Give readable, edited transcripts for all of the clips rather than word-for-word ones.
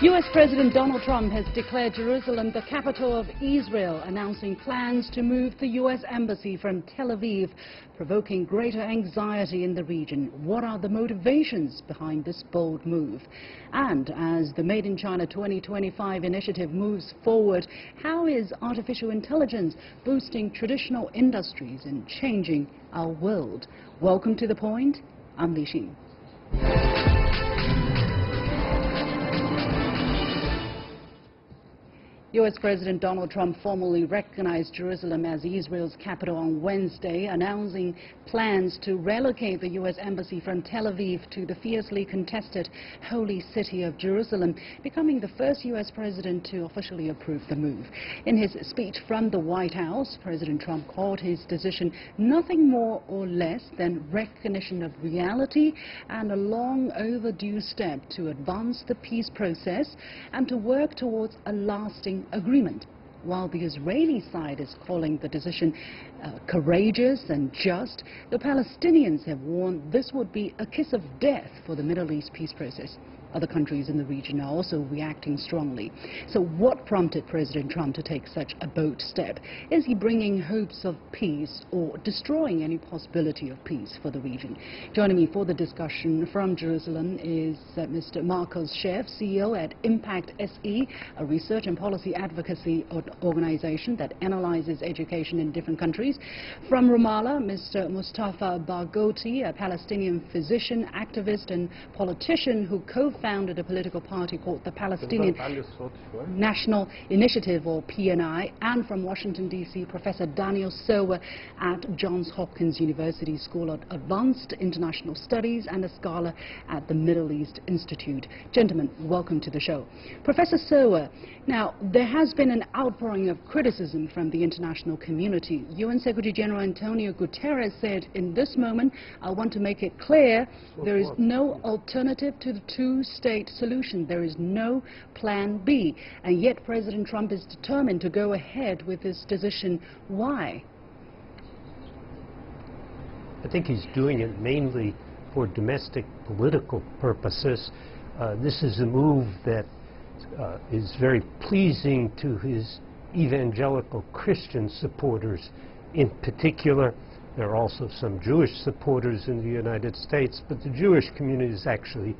U.S. President Donald Trump has declared Jerusalem the capital of Israel, announcing plans to move the U.S. embassy from Tel Aviv, provoking greater anxiety in the region. What are the motivations behind this bold move? And as the Made in China 2025 initiative moves forward, how is artificial intelligence boosting traditional industries and changing our world? Welcome to The Point. I'm Li Xin. U.S. President Donald Trump formally recognized Jerusalem as Israel's capital on Wednesday, announcing plans to relocate the U.S. embassy from Tel Aviv to the fiercely contested holy city of Jerusalem, becoming the first U.S. president to officially approve the move. In his speech from the White House, President Trump called his decision nothing more or less than recognition of reality and a long overdue step to advance the peace process and to work towards a lasting agreement. While the Israeli side is calling the decision courageous and just, the Palestinians have warned this would be a kiss of death for the Middle East peace process. Other countries in the region are also reacting strongly. So what prompted President Trump to take such a bold step? Is he bringing hopes of peace or destroying any possibility of peace for the region? Joining me for the discussion from Jerusalem is Mr. Marcos Sheff, CEO at Impact SE, a research and policy advocacy organization that analyzes education in different countries. From Ramallah, Mr. Mustafa Barghouti, a Palestinian physician, activist and politician who co-founded a political party called the Palestinian National Initiative, or PNI, and from Washington, D.C., Professor Daniel Serwer at Johns Hopkins University School of Advanced International Studies and a scholar at the Middle East Institute. Gentlemen, welcome to the show. Professor Serwer, now, there has been an outpouring of criticism from the international community. UN Secretary General Antonio Guterres said, in this moment, I want to make it clear there is no alternative to the two-state solution. There is no plan B. And yet President Trump is determined to go ahead with this decision. Why? I think he's doing it mainly for domestic political purposes. This is a move that is very pleasing to his evangelical Christian supporters in particular. There are also some Jewish supporters in the United States, but the Jewish community is actually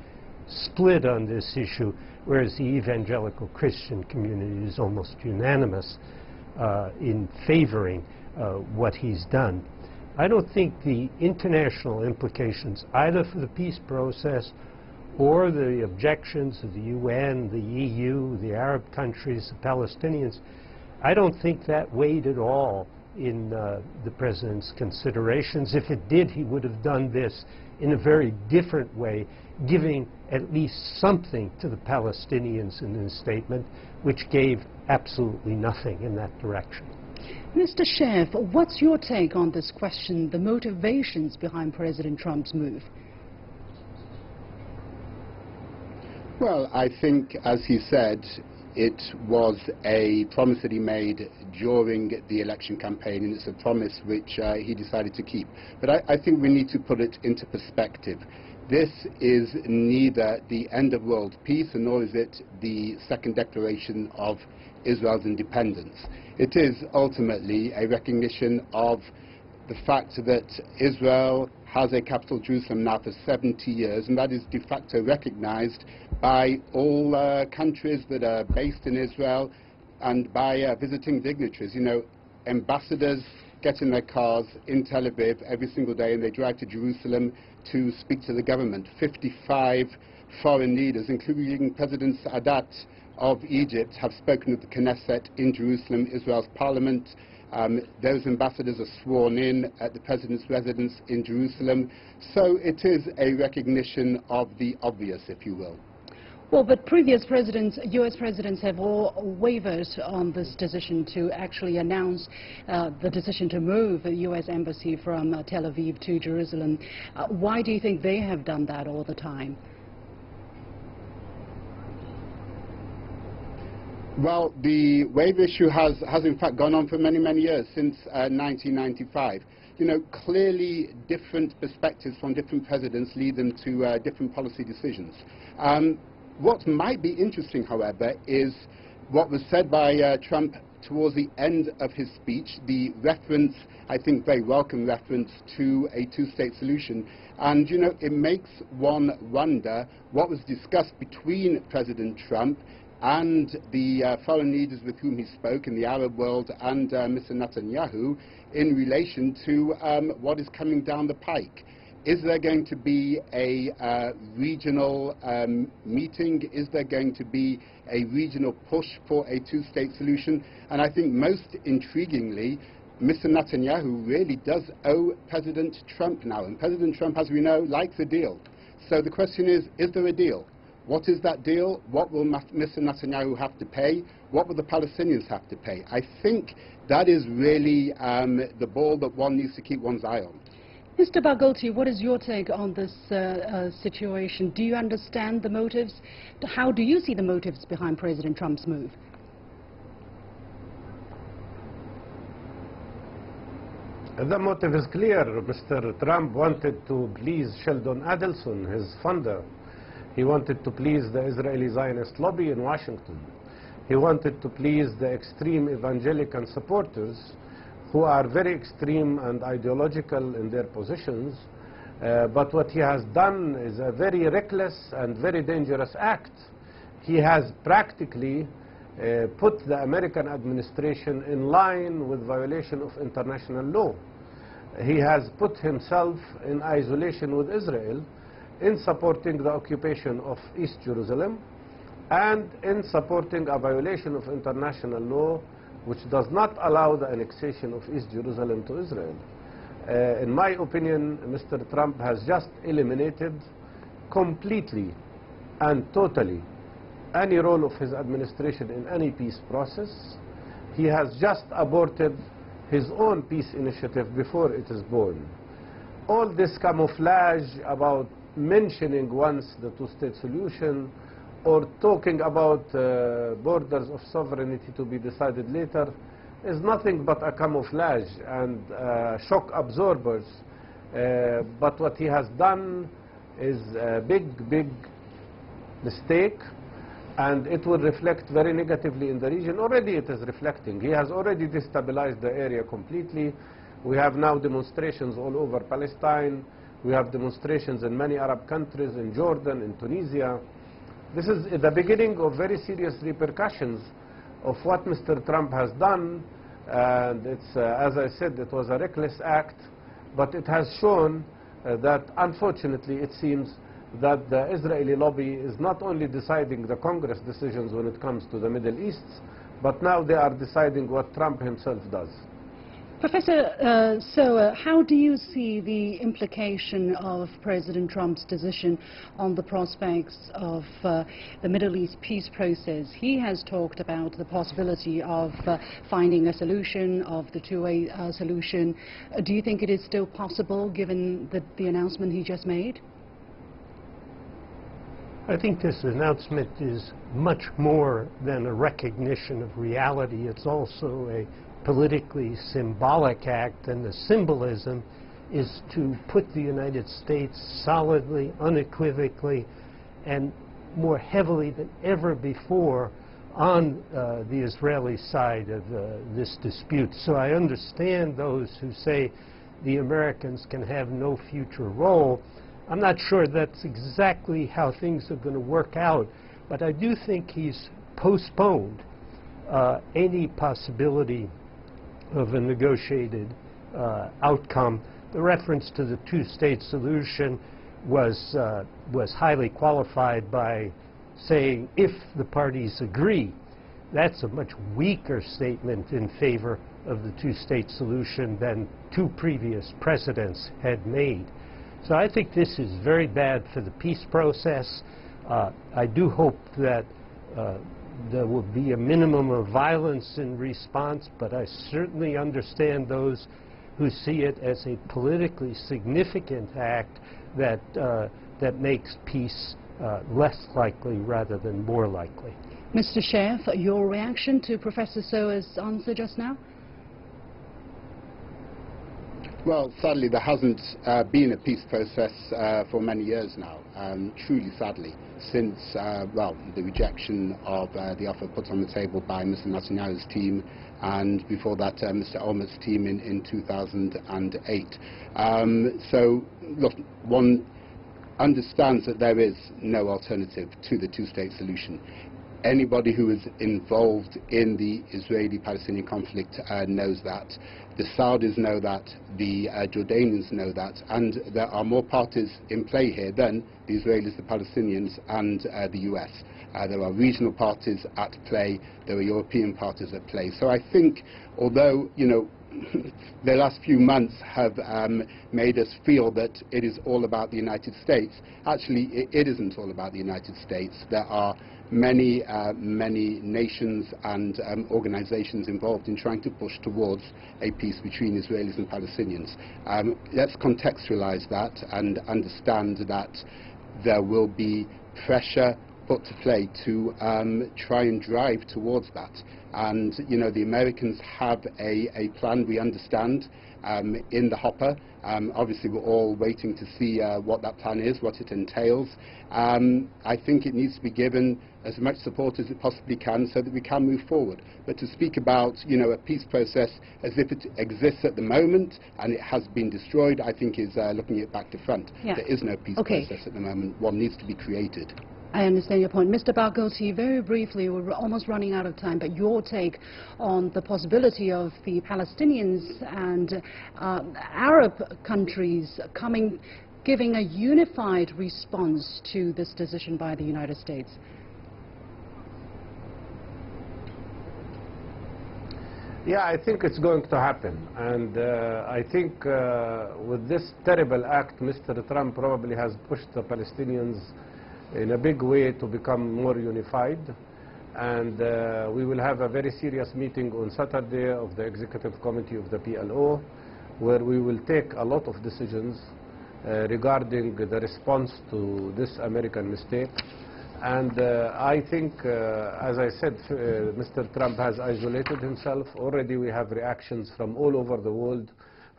split on this issue, whereas the evangelical Christian community is almost unanimous in favoring what he's done. I don't think the international implications, either for the peace process or the objections of the UN, the EU, the Arab countries, the Palestinians, I don't think that weighed at all in the president's considerations. If it did, he would have done this in a very different way, giving at least something to the Palestinians in his statement, which gave absolutely nothing in that direction. Mr. Sheff, what's your take on this question, the motivations behind President Trump's move? Well, I think, as he said, it was a promise that he made during the election campaign, and it's a promise which he decided to keep. But I think we need to put it into perspective. This is neither the end of world peace, nor is it the second declaration of Israel's independence. It is ultimately a recognition of the fact that Israel has a capital, Jerusalem, now for 70 years, and that is de facto recognized by all countries that are based in Israel and by visiting dignitaries. You know, ambassadors get in their cars in Tel Aviv every single day and they drive to Jerusalem to speak to the government. 55 foreign leaders, including President Sadat of Egypt, have spoken at the Knesset in Jerusalem, Israel's parliament. Those ambassadors are sworn in at the president's residence in Jerusalem. So it is a recognition of the obvious, if you will. Well, but previous presidents, U.S. presidents, have all wavered on this decision to actually announce the decision to move the U.S. embassy from Tel Aviv to Jerusalem. Why do you think they have done that all the time? Well, the wave issue has in fact gone on for many, many years, since 1995. You know, clearly different perspectives from different presidents lead them to different policy decisions. What might be interesting, however, is what was said by Trump towards the end of his speech, the reference, I think very welcome reference, to a two-state solution. And, you know, it makes one wonder what was discussed between President Trump and the foreign leaders with whom he spoke in the Arab world and Mr. Netanyahu in relation to what is coming down the pike. Is there going to be a regional meeting? Is there going to be a regional push for a two-state solution? And I think most intriguingly, Mr. Netanyahu really does owe President Trump now. And President Trump, as we know, likes a deal. So the question is there a deal? What is that deal? What will Mr. Netanyahu have to pay? What will the Palestinians have to pay? I think that is really the ball that one needs to keep one's eye on. Mr. Barghouti, what is your take on this situation? Do you understand the motives? How do you see the motives behind President Trump's move? The motive is clear. Mr. Trump wanted to please Sheldon Adelson, his funder. He wanted to please the Israeli Zionist lobby in Washington. He wanted to please the extreme evangelical supporters who are very extreme and ideological in their positions. But what he has done is a very reckless and very dangerous act. He has practically put the American administration in line with violation of international law. He has put himself in isolation with Israel in supporting the occupation of East Jerusalem and in supporting a violation of international law which does not allow the annexation of East Jerusalem to Israel. In my opinion, Mr. Trump has just eliminated completely and totally any role of his administration in any peace process. He has just aborted his own peace initiative before it is born. All this camouflage about mentioning once the two-state solution or talking about borders of sovereignty to be decided later is nothing but a camouflage and shock absorbers. But what he has done is a big mistake, and it will reflect very negatively in the region. Already it is reflecting. He has already destabilized the area completely. We have now demonstrations all over Palestine. We have demonstrations in many Arab countries, in Jordan, in Tunisia. This is the beginning of very serious repercussions of what Mr. Trump has done. And it's, as I said, it was a reckless act, but it has shown that, unfortunately, it seems that the Israeli lobby is not only deciding the Congress decisions when it comes to the Middle East, but now they are deciding what Trump himself does. Professor Sowa, how do you see the implication of President Trump's decision on the prospects of the Middle East peace process? He has talked about the possibility of finding a solution, of the two-way solution. Do you think it is still possible, given the announcement he just made? I think this announcement is much more than a recognition of reality. It's also a politically symbolic act, and the symbolism is to put the United States solidly, unequivocally, and more heavily than ever before on the Israeli side of this dispute. So I understand those who say the Americans can have no future role. I'm not sure that's exactly how things are going to work out, but I do think he's postponed any possibility of a negotiated outcome. The reference to the two-state solution was highly qualified by saying if the parties agree. That's a much weaker statement in favor of the two-state solution than two previous presidents had made. So I think this is very bad for the peace process. I do hope that there will be a minimum of violence in response, but I certainly understand those who see it as a politically significant act that, that makes peace less likely rather than more likely. Mr. Sherf, your reaction to Professor Sowa's answer just now? Well, sadly, there hasn't been a peace process for many years now, truly sadly. since, well, the rejection of the offer put on the table by Mr. Netanyahu's team, and before that Mr. Olmert's team in 2008. So, look, one understands that there is no alternative to the two-state solution. Anybody who is involved in the Israeli-Palestinian conflict knows that. The Saudis know that, the Jordanians know that, and there are more parties in play here than the Israelis, the Palestinians, and the US. There are regional parties at play, there are European parties at play. So I think, although, you know, the last few months have made us feel that it is all about the United States, actually it isn't all about the United States. There are many nations and organizations involved in trying to push towards a peace between Israelis and Palestinians. Let's contextualize that and understand that there will be pressure put to play to try and drive towards that. And, you know, the Americans have a plan, we understand, in the hopper. Obviously, we're all waiting to see what that plan is, what it entails. I think it needs to be given as much support as it possibly can so that we can move forward. But to speak about, you know, a peace process as if it exists at the moment and it has been destroyed, I think is looking it back to front. Yeah. There is no peace process at the moment. One needs to be created. I understand your point. Mr. Barghouti, very briefly, we're almost running out of time, but your take on the possibility of the Palestinians and Arab countries giving a unified response to this decision by the United States? Yeah, I think it's going to happen. And I think with this terrible act, Mr. Trump probably has pushed the Palestinians in a big way to become more unified, and we will have a very serious meeting on Saturday of the Executive Committee of the PLO, where we will take a lot of decisions regarding the response to this American mistake. And I think, as I said, Mr. Trump has isolated himself. Already we have reactions from all over the world,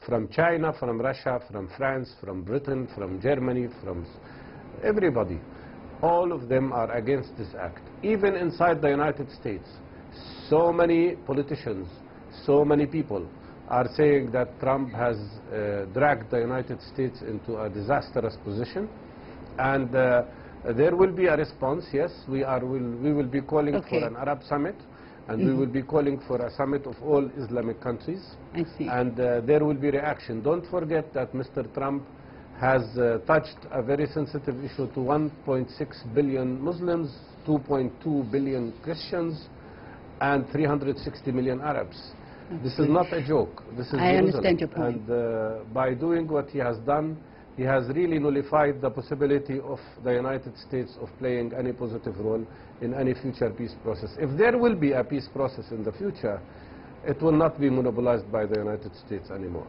from China, from Russia, from France, from Britain, from Germany, from everybody. All of them are against this act. Even inside the United States, so many politicians, so many people are saying that Trump has dragged the United States into a disastrous position. And there will be a response, yes. We will be calling for an Arab summit, and we will be calling for a summit of all Islamic countries. I see. And there will be reaction. Don't forget that Mr. Trump has touched a very sensitive issue to 1.6 billion Muslims, 2.2 billion Christians, and 360 million Arabs. This is not a joke. This is I understand your point. And by doing what he has done, he has really nullified the possibility of the United States of playing any positive role in any future peace process. If there will be a peace process in the future, it will not be monopolized by the United States anymore.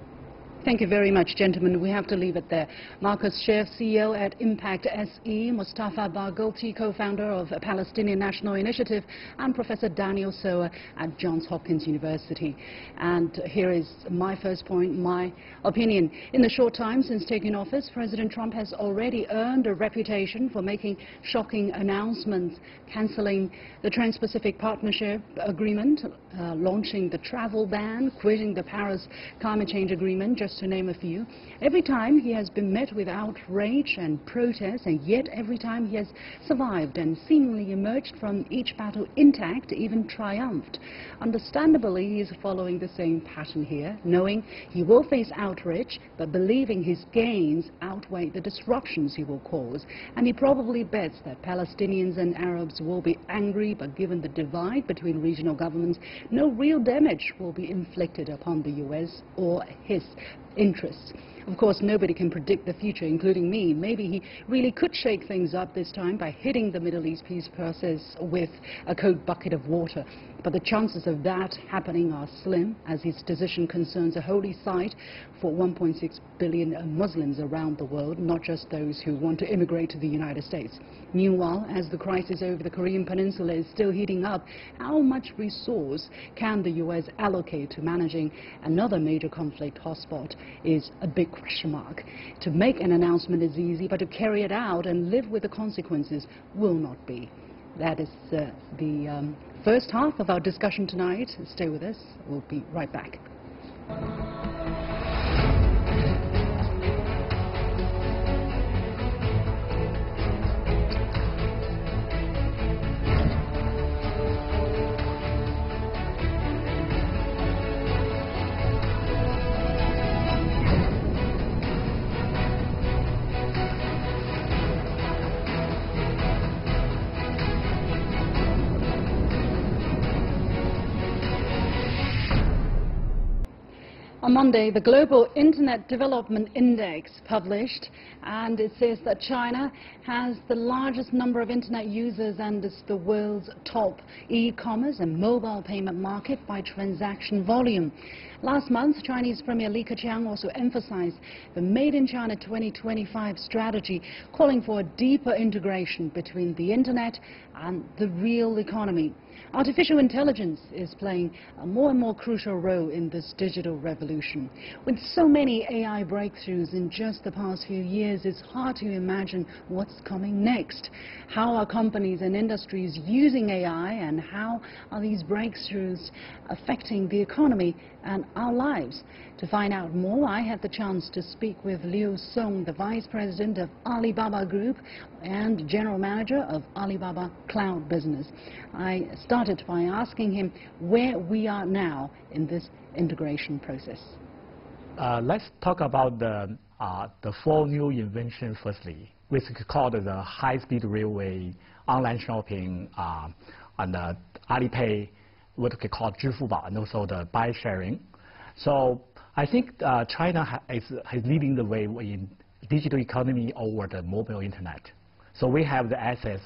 Thank you very much, gentlemen. We have to leave it there. Marcus Sherf, CEO at Impact SE, Mustafa Barghouti, co-founder of Palestinian National Initiative, and Professor Daniel Sowa at Johns Hopkins University. And here is my first point, my opinion. In the short time since taking office, President Trump has already earned a reputation for making shocking announcements, cancelling the Trans-Pacific Partnership Agreement, launching the travel ban, quitting the Paris Climate Change Agreement, just to name a few. Every time he has been met with outrage and protest, and yet every time he has survived and seemingly emerged from each battle intact, even triumphed. Understandably, he is following the same pattern here, knowing he will face outrage, but believing his gains outweigh the disruptions he will cause. And he probably bets that Palestinians and Arabs will be angry, but given the divide between regional governments, no real damage will be inflicted upon the U.S. or his interests. Of course, nobody can predict the future, including me. Maybe he really could shake things up this time by hitting the Middle East peace process with a cold bucket of water. But the chances of that happening are slim, as his decision concerns a holy site for 1.6 billion Muslims around the world, not just those who want to immigrate to the United States. Meanwhile, as the crisis over the Korean Peninsula is still heating up, how much resource can the U.S. allocate to managing another major conflict hotspot is a big big question mark. To make an announcement is easy, but to carry it out and live with the consequences will not be. That is the first half of our discussion tonight. Stay with us. We'll be right back. On Monday, the Global Internet Development Index published, and it says that China has the largest number of internet users and is the world's top e-commerce and mobile payment market by transaction volume. Last month, Chinese Premier Li Keqiang also emphasized the Made in China 2025 strategy, calling for a deeper integration between the internet and the real economy. Artificial intelligence is playing a more and more crucial role in this digital revolution. With so many AI breakthroughs in just the past few years, it's hard to imagine what's coming next. How are companies and industries using AI, and how are these breakthroughs affecting the economy and our lives? To find out more, I had the chance to speak with Liu Song, the Vice President of Alibaba Group and General Manager of Alibaba Cloud Business. I started by asking him where we are now in this integration process. Let's talk about the 4 new inventions firstly, which is called the high-speed railway, online shopping, and the Alipay, what we call 支付宝, and also the bike sharing. So I think China is leading the way in digital economy over the mobile internet. So we have the access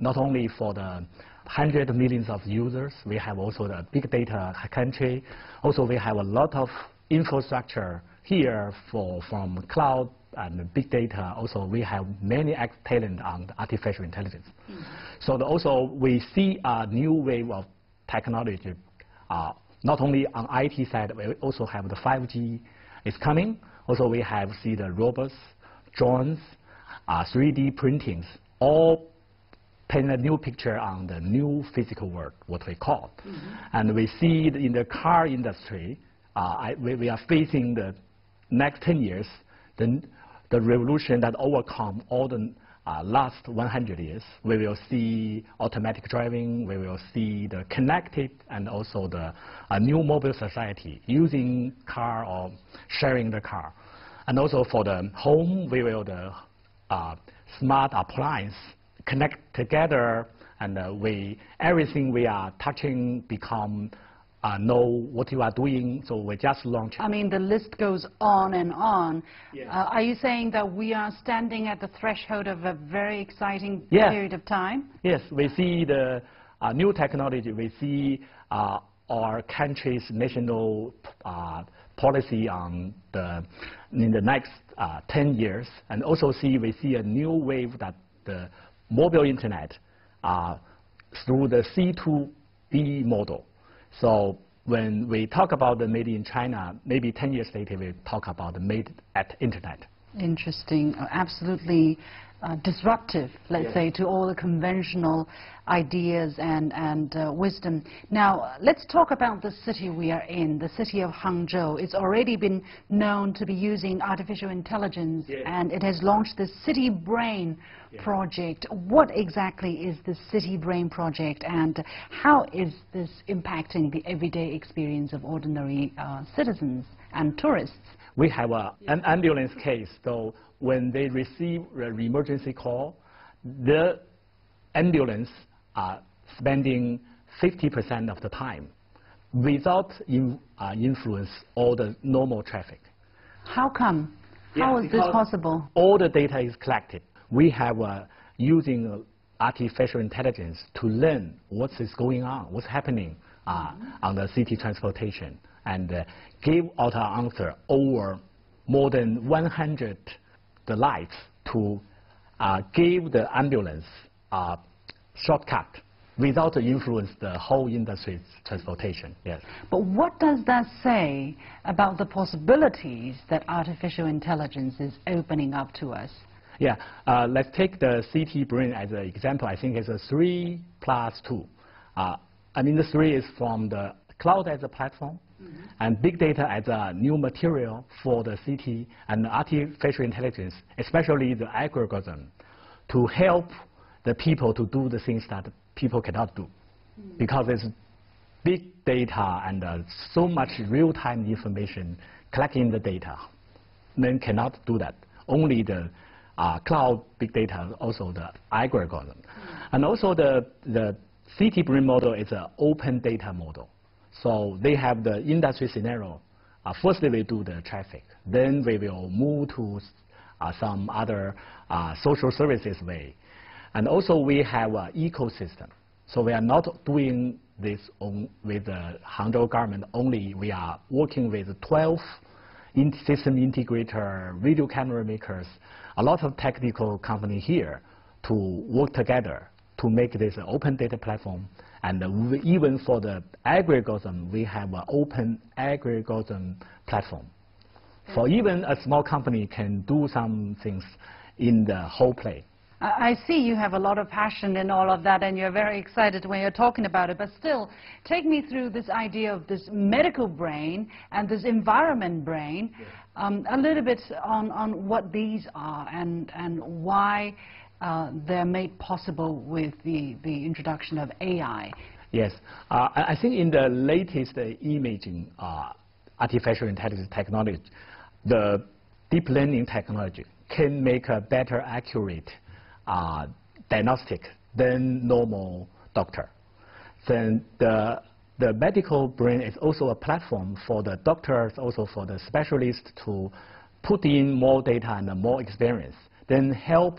not only for the hundreds of millions of users, we have also the big data country. Also we have a lot of infrastructure here from cloud and big data. Also we have many talent on the artificial intelligence. So also we see a new wave of technology. Not only on IT side, we also have the 5G is coming. Also we have see the robots, drones, 3D printings, all paint a new picture on the new physical world, what we call. And we see in the car industry, we are facing the next 10 years, the revolution that overcome all the last 100 years. We will see automatic driving, we will see the connected and also the new mobile society using car or sharing the car. And also for the home, we will the smart appliance connect together, and everything we are touching become know what you are doing. So we just launched. I mean, the list goes on and on. Yes. Are you saying that we are standing at the threshold of a very exciting period of time? Yes, we see the new technology. We see our country's national policy on in the next 10 years, and also we see a new wave that the mobile internet through the C2B model. So when we talk about the made in China, maybe 10 years later we talk about the made at internet. Interesting, absolutely disruptive, let's say, to all the conventional ideas and wisdom. Now, let's talk about the city we are in, the city of Hangzhou. It's already been known to be using artificial intelligence, and it has launched the City Brain project. What exactly is the City Brain project, and how is this impacting the everyday experience of ordinary citizens and tourists? We have an ambulance case, so when they receive an emergency call, the ambulance are spending 50% of the time without influence all the normal traffic. How come? How is this possible? All the data is collected. We have using artificial intelligence to learn what is going on, what's happening on the city transportation, and give out an answer over more than 100 the lights to give the ambulance shortcut without the influence the whole industry's transportation. Yes. But what does that say about the possibilities that artificial intelligence is opening up to us? Yeah, let's take the CT Brain as an example. I think it's a 3 + 2. I mean, the 3 is from the cloud as a platform, and big data as a new material for the CT, and artificial intelligence, especially the algorithm, to help the people to do the things that people cannot do. Because it's big data and so much real-time information collecting the data. Men cannot do that. Only the cloud big data, also the algorithm. And also the CT Brain model is an open data model. So they have the industry scenario. First, we do the traffic. Then we will move to some other social services way. And also we have an ecosystem. So we are not doing this with the Hangzhou government only. We are working with 12 system integrator, video camera makers, a lot of technical companies here to work together to make this an open data platform. And even for the algorithm, we have an open algorithm platform. For even a small company can do some things in the whole play. I see you have a lot of passion in all of that, and you're very excited when you're talking about it. But still, take me through this idea of this medical brain and this environment brain, a little bit on what these are and why they're made possible with the introduction of AI. Yes, I think in the latest imaging artificial intelligence technology, the deep learning technology can make a better accurate diagnostic than normal doctor. Then the medical brain is also a platform for the doctors, also for the specialists to put in more data and more experience, then help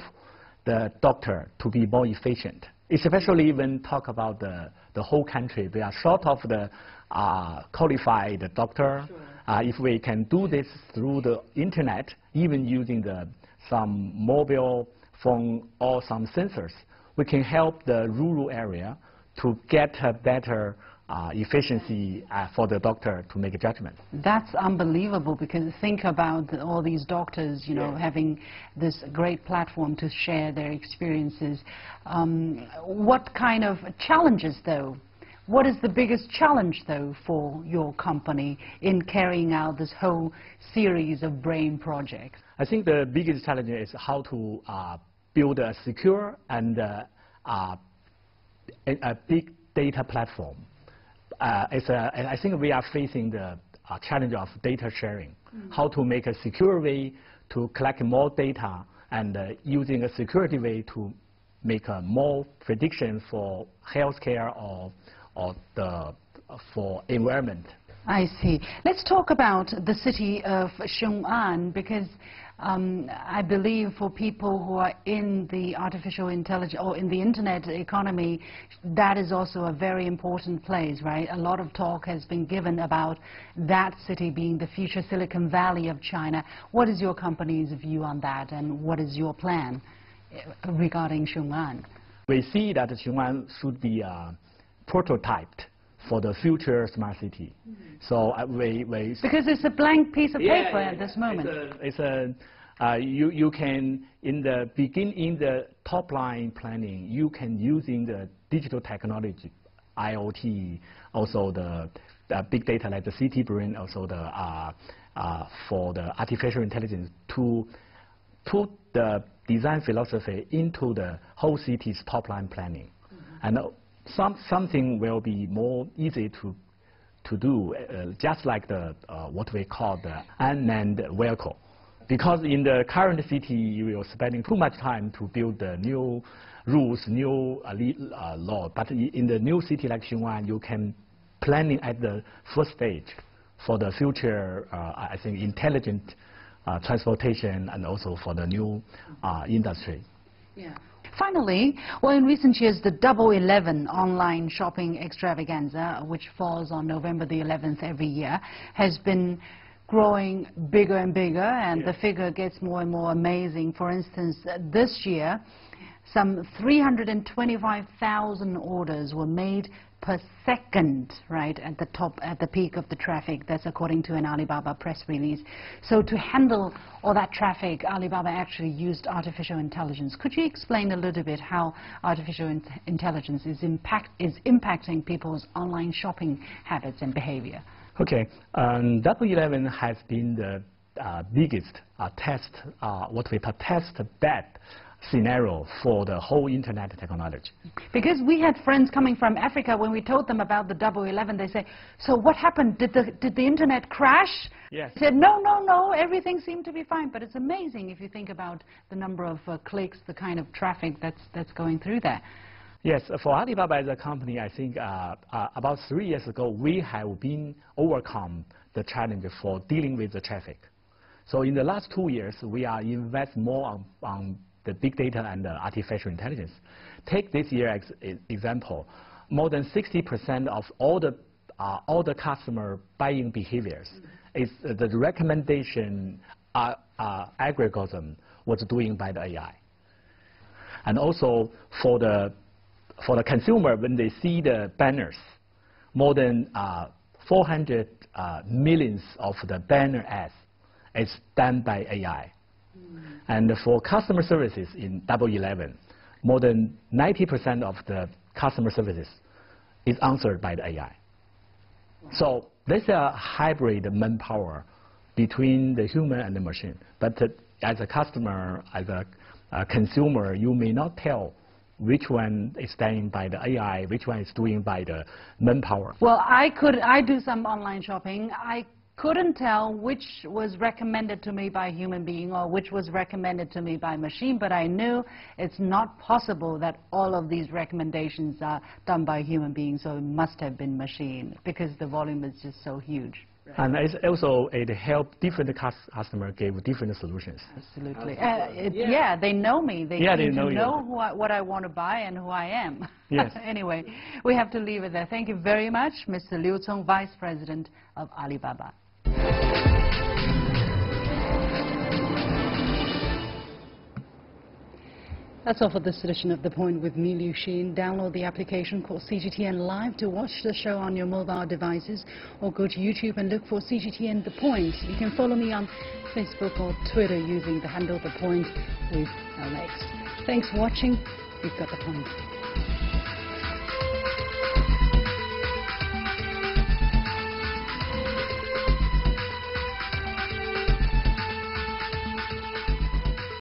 the doctor to be more efficient. Especially when talk about the whole country, we are short of the qualified doctor. Sure. If we can do this through the internet, even using some mobile phone or some sensors, we can help the rural area to get a better efficiency for the doctor to make a judgment. That's unbelievable, because think about all these doctors, you know, having this great platform to share their experiences. What kind of challenges, though? What is the biggest challenge, though, for your company in carrying out this whole series of brain projects? I think the biggest challenge is how to build a secure and a big data platform. I think we are facing the challenge of data sharing. How to make a secure way to collect more data and using a security way to make more prediction for healthcare or for environment. I see. Let's talk about the city of Xiong'an, because I believe for people who are in the artificial intelligence or in the internet economy, that is also a very important place, right? A lot of talk has been given about that city being the future Silicon Valley of China. What is your company's view on that, and what is your plan regarding Xiong'an? We see that Xiong'an should be prototyped for the future smart city. So because it's a blank piece of paper at this moment. You can in the top line planning, you can using the digital technology, IoT, also the big data like the CT Brain, also for the artificial intelligence to put the design philosophy into the whole city's top line planning. And something will be more easy to do, just like what we call the unmanned vehicle. Because in the current city, you are spending too much time to build the new rules, new law. But in the new city like Xiong'an, you can planning at the first stage for the future, I think, intelligent transportation, and also for the new industry. Yeah. Finally, well, in recent years, the Double 11 online shopping extravaganza, which falls on November the 11th every year, has been growing bigger and bigger, and the figure gets more and more amazing. For instance, this year, some 325,000 orders were made per second, right, at the peak of the traffic. That's according to an Alibaba press release. So to handle all that traffic, Alibaba actually used artificial intelligence. Could you explain a little bit how artificial intelligence is impacting people's online shopping habits and behavior? Okay, Double 11 has been the biggest test, what we call test bed scenario for the whole internet technology. Because we had friends coming from Africa, when we told them about the Double 11, they say, so what happened? Did the internet crash? Yes. They said, no, everything seemed to be fine. But it's amazing if you think about the number of clicks, the kind of traffic that's going through there. Yes, for Alibaba as a company, I think about 3 years ago, we have been overcome the challenge for dealing with the traffic. So in the last 2 years, we are invest more on the big data and artificial intelligence. Take this year as example. More than 60% of all the customer buying behaviors is the recommendation algorithm was doing by the AI. And also for the consumer, when they see the banners, more than 400 millions of the banner ads is done by AI. And for customer services in Double 11, more than 90% of the customer services is answered by the AI. So there's a hybrid manpower between the human and the machine. But as a customer, as a consumer, you may not tell which one is done by the AI, which one is doing by the manpower. Well, I do some online shopping. I couldn't tell which was recommended to me by a human being or which was recommended to me by machine, but I knew it's not possible that all of these recommendations are done by a human being, so it must have been machine because the volume is just so huge. Right. And it's also it helps different customers give different solutions. Absolutely. Yeah, they know me. They know what I want to buy and who I am. Yes. Anyway, we have to leave it there. Thank you very much, Mr. Liu Cong, Vice President of Alibaba. That's all for this edition of The Point with me, Liu Xin. Download the application called CGTN Live to watch the show on your mobile devices, or go to YouTube and look for CGTN The Point. You can follow me on Facebook or Twitter using the handle The Point with LX. Thanks for watching. We've got The Point.